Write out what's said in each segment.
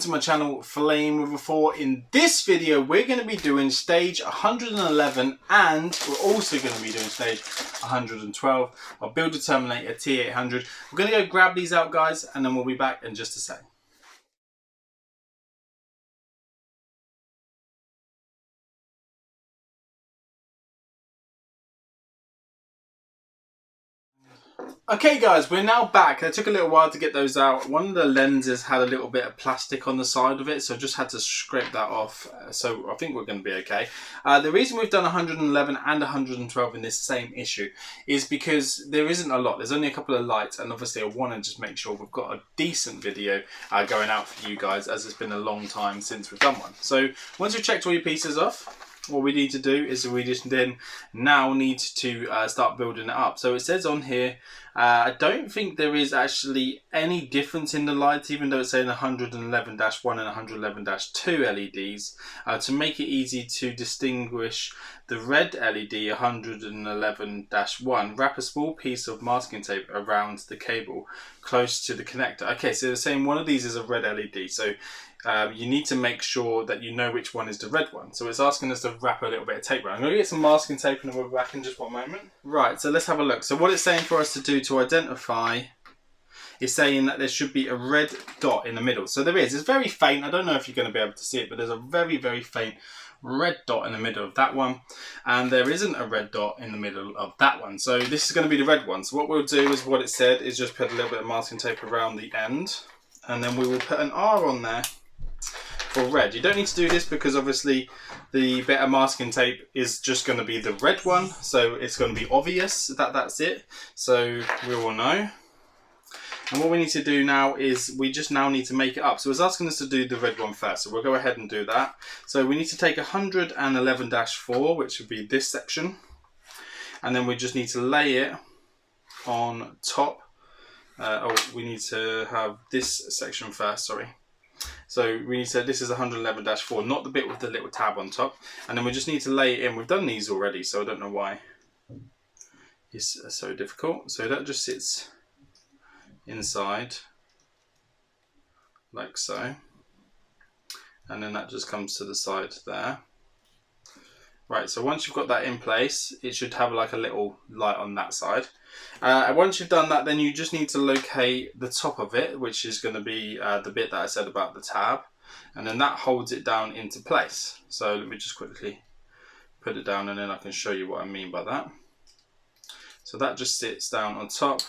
to my channel Flame with a 4. In this video we're going to be doing stage 111 and we're also going to be doing stage 112 of Build a Terminator T-800. We're going to go grab these out, guys, and then we'll be back in just a sec. Okay guys, we're now back. It took a little while to get those out. One of the lenses had a little bit of plastic on the side of it, so I just had to scrape that off. So I think we're going to be okay. The reason we've done 111 and 112 in this same issue is because there isn't a lot. There's only a couple of lights, and obviously I want to just make sure we've got a decent video going out for you guys, as it's been a long time since we've done one. So once you've checked all your pieces off, what we need to do is we just then now need to start building it up. So it says on here, I don't think there is actually any difference in the lights, even though it's saying 111-1 and 111-2 LEDs. To make it easy to distinguish the red LED 111-1, wrap a small piece of masking tape around the cable close to the connector. Okay, so they're saying one of these is a red LED. So you need to make sure that you know which one is the red one. So it's asking us to wrap a little bit of tape around. I'm going to get some masking tape and we'll be back in just one moment. Right, so let's have a look. So what it's saying for us to do to identify is saying that there should be a red dot in the middle. So there is. It's very faint. I don't know if you're going to be able to see it, but there's a very, very faint red dot in the middle of that one. And there isn't a red dot in the middle of that one. So this is going to be the red one. So what we'll do is what it said is just put a little bit of masking tape around the end. And then we will put an R on there for red. You don't need to do this because obviously the bit of masking tape is just going to be the red one, so it's going to be obvious that that's it, so we will know. And what we need to do now is we just now need to make it up. So it's asking us to do the red one first, so we'll go ahead and do that. So we need to take 111-4, which would be this section, and then we just need to lay it on top. We need to have this section first, sorry. So we need to, this is 111-4, not the bit with the little tab on top. And then we just need to lay it in. We've done these already, so I don't know why it's so difficult. So that just sits inside, like so. And then that just comes to the side there. Right, so once you've got that in place, it should have like a little light on that side. Once you've done that, then you just need to locate the top of it, which is going to be the bit that I said about the tab. And then that holds it down into place. So let me just quickly put it down and then I can show you what I mean by that. So that just sits down on top.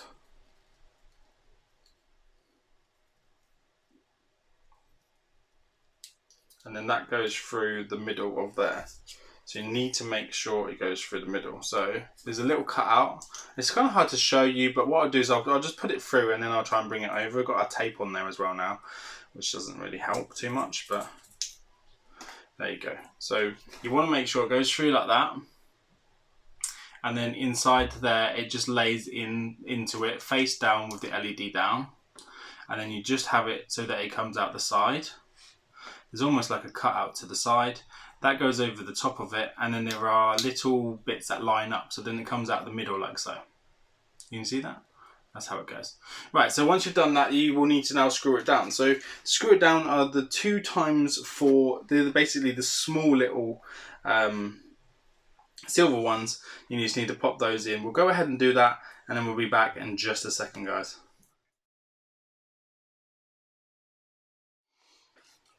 And then that goes through the middle of there. So you need to make sure it goes through the middle. So there's a little cutout. It's kind of hard to show you, but what I'll do is I'll just put it through and then I'll try and bring it over. I've got our tape on there as well now, which doesn't really help too much, but there you go. So you want to make sure it goes through like that. And then inside there, it just lays into it face down with the LED down. And then you just have it so that it comes out the side. There's almost like a cutout to the side. That goes over the top of it, and then there are little bits that line up, so then it comes out the middle like so. You can see that? That's how it goes. Right, so once you've done that, you will need to now screw it down. So screw it down are the 2x4, they're basically the small little silver ones. You just need to pop those in. We'll go ahead and do that, and then we'll be back in just a second, guys.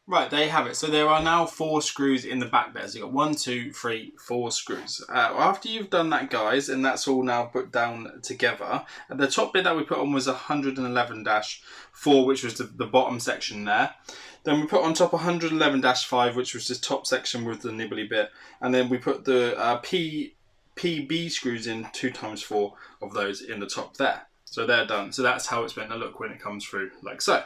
Right, there you have it. So there are now 4 screws in the back there. So you've got 1, 2, 3, 4 screws. After you've done that, guys, and that's all now put down together, the top bit that we put on was 111-4, which was the bottom section there. Then we put on top 111-5, which was this top section with the nibbly bit. And then we put the PB screws in, 2x4 of those in the top there. So they're done. So that's how it's meant to look when it comes through like so.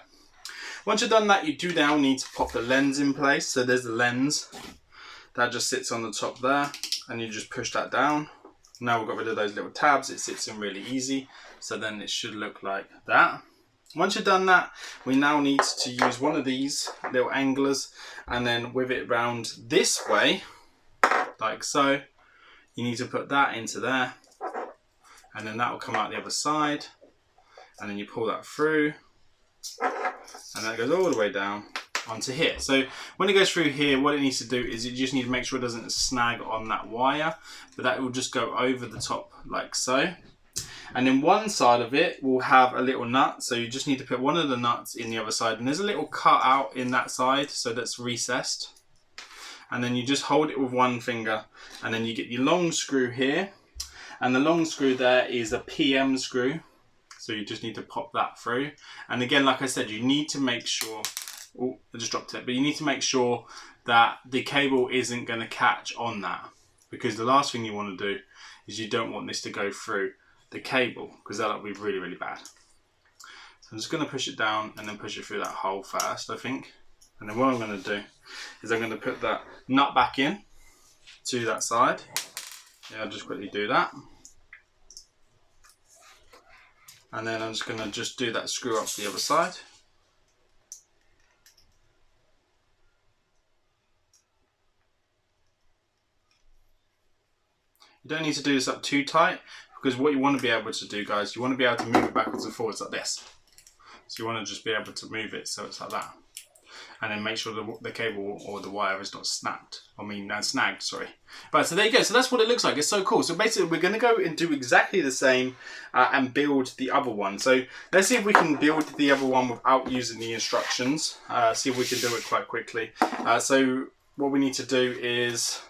Once you've done that, you do now need to pop the lens in place. So there's the lens that just sits on the top there, and you just push that down. Now we've got rid of those little tabs, it sits in really easy. So then it should look like that. Once you've done that, we now need to use one of these little anglers, and then with it round this way, like so, you need to put that into there, and then that will come out the other side, and then you pull that through. And that goes all the way down, onto here. So when it goes through here, what it needs to do is you just need to make sure it doesn't snag on that wire, but that will just go over the top like so. And then one side of it will have a little nut, so you just need to put one of the nuts in the other side, and there's a little cut out in that side, so that's recessed. And then you just hold it with one finger, and then you get your long screw here, and the long screw there is a PM screw, so you just need to pop that through. And again, like I said, you need to make sure, oh, I just dropped it, but you need to make sure that the cable isn't going to catch on that, because the last thing you want to do is you don't want this to go through the cable, because that'll be really, really bad. So I'm just going to push it down and then push it through that hole first, I think. And then what I'm going to do is I'm going to put that nut back in to that side. Yeah, I'll just quickly do that. And then I'm just going to just do that screw up the other side. You don't need to do this up too tight, because what you want to be able to do, guys, you want to be able to move it backwards and forwards like this. So you want to just be able to move it so it's like that. And then make sure the cable or the wire is not snagged. Sorry. Right, so there you go. So that's what it looks like. It's so cool. So basically we're going to go and do exactly the same and build the other one. So let's see if we can build the other one without using the instructions. See if we can do it quite quickly. So what we need to do is,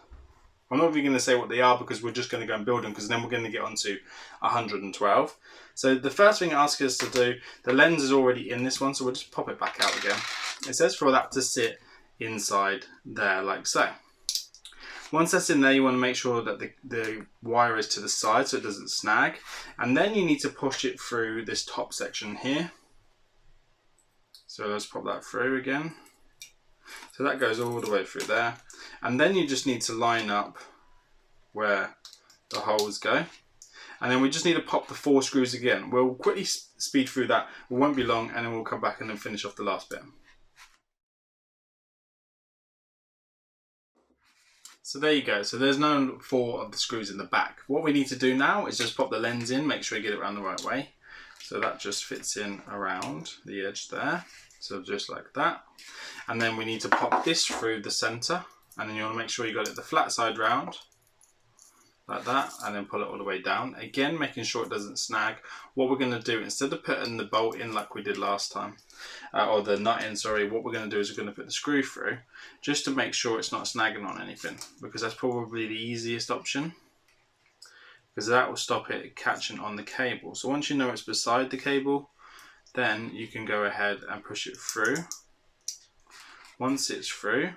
I'm not even going to say what they are, because we're just going to go and build them, because then we're going to get onto 112. So the first thing it asks us to do, the lens is already in this one, so we'll just pop it back out again. It says for that to sit inside there like so. Once that's in there, you want to make sure that the wire is to the side so it doesn't snag. And then you need to push it through this top section here. So let's pop that through again. So that goes all the way through there. And then you just need to line up where the holes go. And then we just need to pop the 4 screws again. We'll quickly speed through that. It won't be long, and then we'll come back and then finish off the last bit. So there you go. So there's no 4 of the screws in the back. What we need to do now is just pop the lens in, make sure you get it around the right way. So that just fits in around the edge there. So just like that. And then we need to pop this through the center, and then you want to make sure you got it the flat side round, like that, and then pull it all the way down. Again, making sure it doesn't snag. What we're going to do, instead of putting the bolt in like we did last time, or the nut in, sorry, what we're going to do is we're going to put the screw through, just to make sure it's not snagging on anything, because that's probably the easiest option, because that will stop it catching on the cable. So once you know it's beside the cable, then you can go ahead and push it through. Once it's through,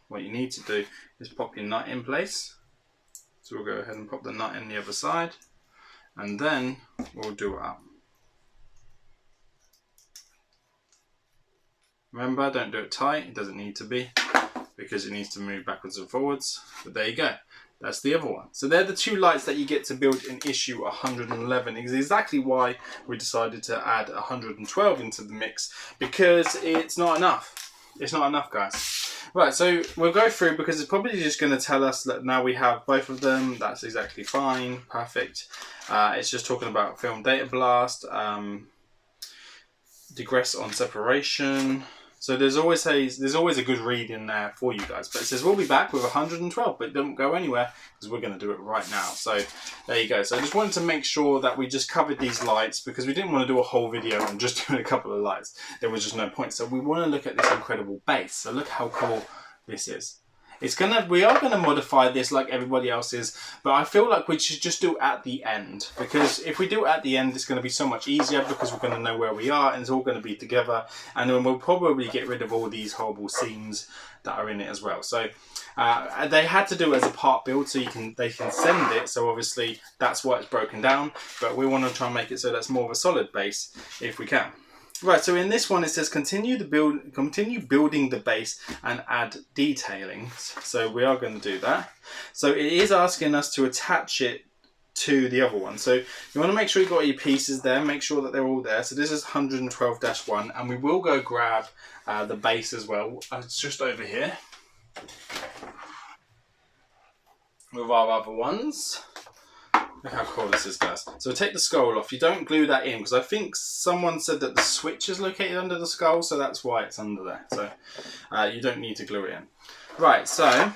what you need to do is pop your nut in place. So we'll go ahead and pop the nut in the other side, and then we'll do it up. Remember, don't do it tight, it doesn't need to be, because it needs to move backwards and forwards. But there you go, that's the other one. So they're the 2 lights that you get to build in issue 111. It's exactly why we decided to add 112 into the mix, because it's not enough. It's not enough, guys. Right, so we'll go through, because it's probably just going to tell us that now we have both of them. That's exactly fine, perfect. It's just talking about film data blast, digress on separation. So there's always a good read in there for you guys. But it says we'll be back with 112, but don't go anywhere, because we're going to do it right now. So there you go. So I just wanted to make sure that we just covered these lights, because we didn't want to do a whole video and just doing a couple of lights. There was just no point. So we want to look at this incredible base. So look how cool this is. We are gonna modify this like everybody else is, but I feel like we should just do it at the end, because if we do it at the end, it's gonna be so much easier, because we're gonna know where we are and it's all gonna be together, and then we'll probably get rid of all these horrible seams that are in it as well. So they had to do it as a part build, so they can send it. So obviously that's why it's broken down, but we want to try and make it so that's more of a solid base if we can. Right, so in this one it says continue building the base and add detailing. So we are going to do that. So it is asking us to attach it to the other one. So you want to make sure you've got your pieces there, make sure that they're all there. So this is 112-1, and we will go grab the base as well. It's just over here with our other ones. Look how cool this is, guys. So we take the skull off. You don't glue that in because I think someone said that the switch is located under the skull, so that's why it's under there. So you don't need to glue it in. Right, so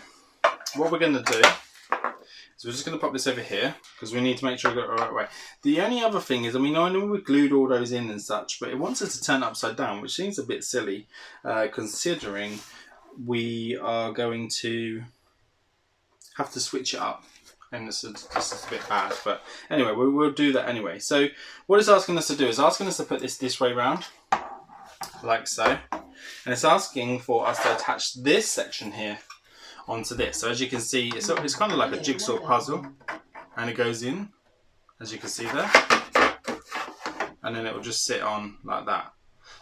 what we're going to do is we're just going to pop this over here because we need to make sure we got it the right way. The only other thing is, I mean, I know we glued all those in and such, but it wants us to turn it upside down, which seems a bit silly considering we are going to have to switch it up. And this is a bit bad, but anyway, we'll do that anyway. So what it's asking us to do is asking us to put this way round, like so. And it's asking for us to attach this section here onto this. So as you can see, it's kind of like a jigsaw puzzle. And it goes in, as you can see there. And then it will just sit on like that.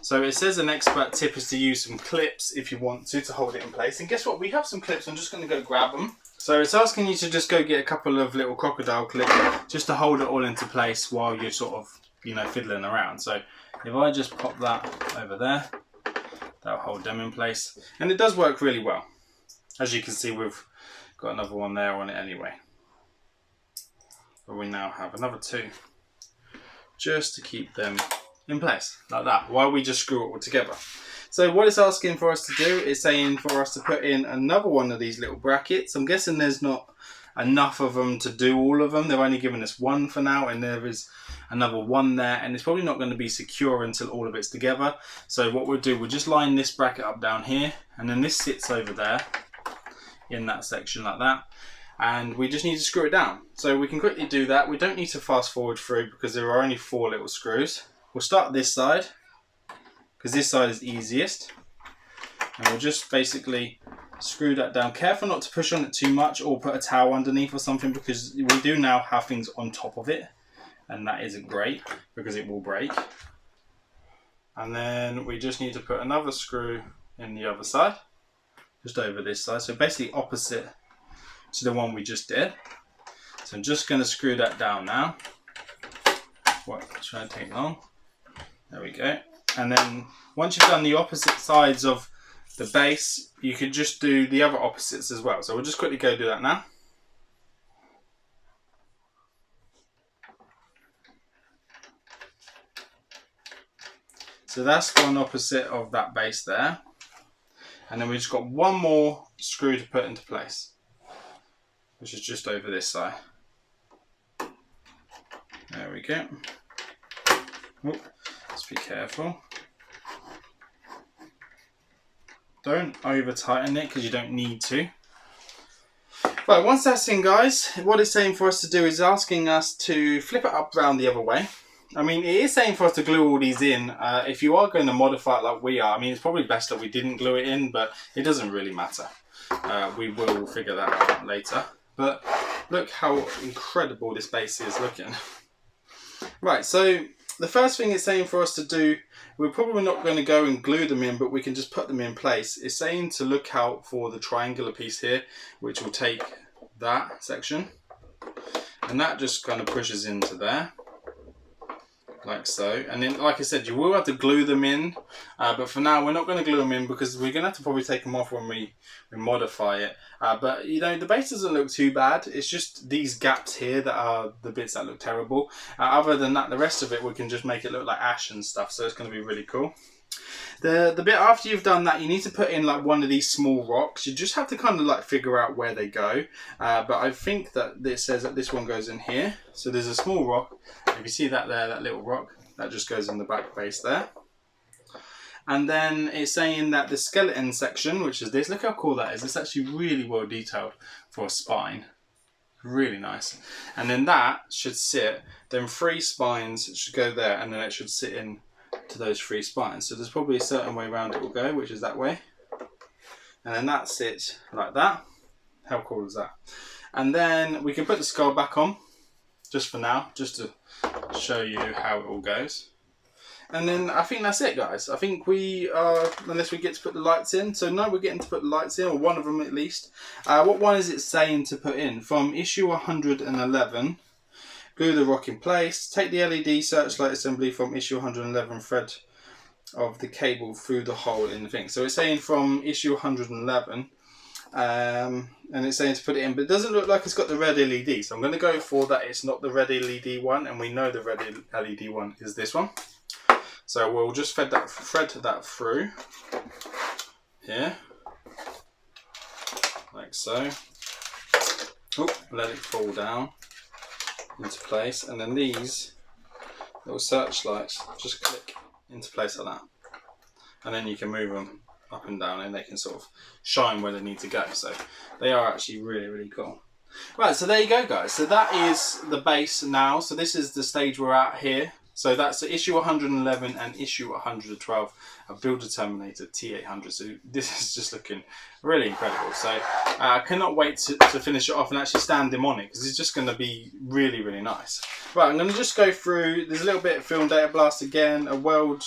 So it says an expert tip is to use some clips if you want to hold it in place. And guess what? We have some clips. I'm just going to go grab them. So it's asking you to just go get a couple of little crocodile clips just to hold it all into place while you're sort of, you know, fiddling around. So if I just pop that over there, that'll hold them in place. And it does work really well. As you can see, we've got another one there on it anyway. But we now have another two just to keep them in place like that while we just screw it all together. So what it's asking for us to do is saying for us to put in another one of these little brackets. I'm guessing there's not enough of them to do all of them. They've only given us one for now, and there is another one there, and it's probably not going to be secure until all of it's together. So what we'll do, we'll just line this bracket up down here, and then this sits over there in that section like that. And we just need to screw it down. So we can quickly do that. We don't need to fast forward through because there are only 4 little screws. We'll start this side, because this side is easiest, and we'll just basically screw that down. Careful not to push on it too much or put a towel underneath or something, because we do now have things on top of it, and that isn't great because it will break. And then we just need to put another screw in the other side, just over this side, so basically opposite to the one we just did. So I'm just going to screw that down now. What should take long? There we go. And then once you've done the opposite sides of the base, you could just do the other opposites as well. So we'll just quickly go do that now. So that's one opposite of that base there. And then we've just got one more screw to put into place, which is just over this side. There we go. Oop, let's be careful. Don't over tighten it because you don't need to. Right, once that's in, guys, what it's saying for us to do is asking us to flip it up round the other way. I mean, it is saying for us to glue all these in. If you are going to modify it like we are, I mean, it's probably best that we didn't glue it in, but it doesn't really matter. We will figure that out later. But look how incredible this base is looking. Right, so the first thing it's saying for us to do, we're probably not going to go and glue them in, but we can just put them in place. It's saying to look out for the triangular piece here, which will take that section. And that just kind of pushes into there, like so. And then, like I said, you will have to glue them in, but for now we're not going to glue them in because we're going to have to probably take them off when we modify it. But you know, the base doesn't look too bad. It's just these gaps here that are the bits that look terrible. Other than that, the rest of it we can just make it look like ash and stuff, so it's going to be really cool. The bit after you've done that, you need to put in like one of these small rocks. You just have to kind of like figure out where they go. But I think that it says that this one goes in here. So there's a small rock. If you see that there, that little rock, that just goes in the back base there. And then it's saying that the skeleton section, which is this, look how cool that is. It's actually really well detailed for a spine. Really nice. And then that should sit, then 3 spines should go there, and then it should sit in to those 3 spines. So there's probably a certain way around it will go, which is that way. And then that sits like that. How cool is that? And then we can put the skull back on, just for now, just to show you how it all goes. And then I think that's it, guys. I think we are, unless we get to put the lights in. So no, we're getting to put the lights in, or one of them at least. What one is it saying to put in? From issue 111, glue the rock in place. Take the LED searchlight assembly from issue 111, thread of the cable through the hole in the thing. So it's saying from issue 111 and it's saying to put it in, but it doesn't look like it's got the red LED, so I'm going to go for that it's not the red LED one, and we know the red LED one is this one. So we'll just thread that through here, like so. Oh, let it fall down into place, and then these little searchlights just click into place like that, and then you can move them up and down and they can sort of shine where they need to go. So they are actually really, really cool. Right, so there you go, guys. So that is the base now. So this is the stage we're at here. So that's issue 111 and issue 112 of Build a Terminator T-800. So this is just looking really incredible. So I cannot wait to finish it off and actually stand him on it, because it's just going to be really, really nice. Right, I'm going to just go through. There's a little bit of film data blast again, a world,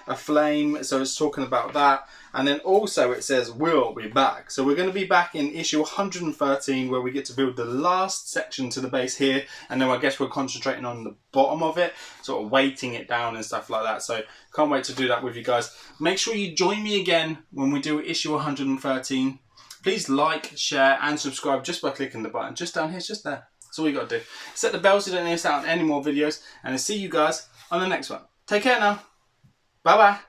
a flame. So it's talking about that. And then also it says we'll be back. So we're going to be back in issue 113, where we get to build the last section to the base here. And then I guess we're concentrating on the bottom of it, sort of weighting it down and stuff like that. So can't wait to do that with you guys. Make sure you join me again when we do issue 113. Please like, share and subscribe just by clicking the button just down here. It's just there. That's all you got to do. Set the bell so you don't miss out on any more videos. And I'll see you guys on the next one. Take care now. Bye bye.